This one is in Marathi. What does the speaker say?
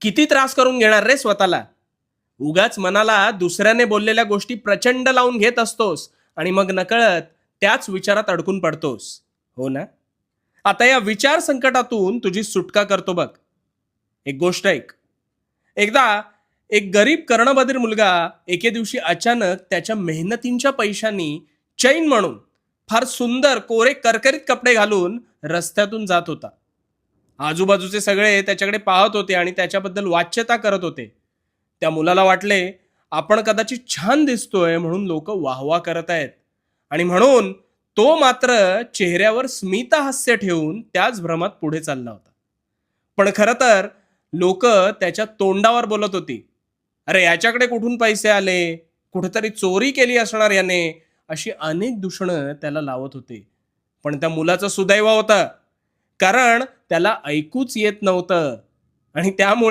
किती त्रास करून घेणार रे स्वतःला? उगाच मनाला दुसऱ्याने बोललेल्या गोष्टी प्रचंड लावून घेत असतोस आणि मग नकळत त्याच विचारात अडकून पडतोस. हो ना? आता या विचार संकटातून तुझी सुटका करतो बघ. एक गोष्ट ऐक. एकदा एक गरीब कर्णबधीर मुलगा एके दिवशी अचानक त्याच्या मेहनतींच्या पैशांनी चैन म्हणून फार सुंदर कोरे करकरीत कपडे घालून रस्त्यातून जात होता. आजूबाजूचे सगळे त्याच्याकडे पाहत होते आणि त्याच्याबद्दल वाच्यता करत होते. त्या मुलाला वाटले आपण कदाचित छान दिसतोय म्हणून लोक वाहवा करत आहेत, आणि म्हणून तो मात्र चेहऱ्यावर स्मितहास्य ठेवून त्याच भ्रमात पुढे चालला होता. पण खरं तर लोक त्याच्या तोंडावर बोलत होती, अरे याच्याकडे कुठून पैसे आले, कुठेतरी चोरी केली असणार याने, अशी अनेक दूषणं त्याला लावत होते. पण त्या मुलाचं सुदैव होतं, कारण त्याला ऐकूच येत नव्हतं आणि त्यामुळे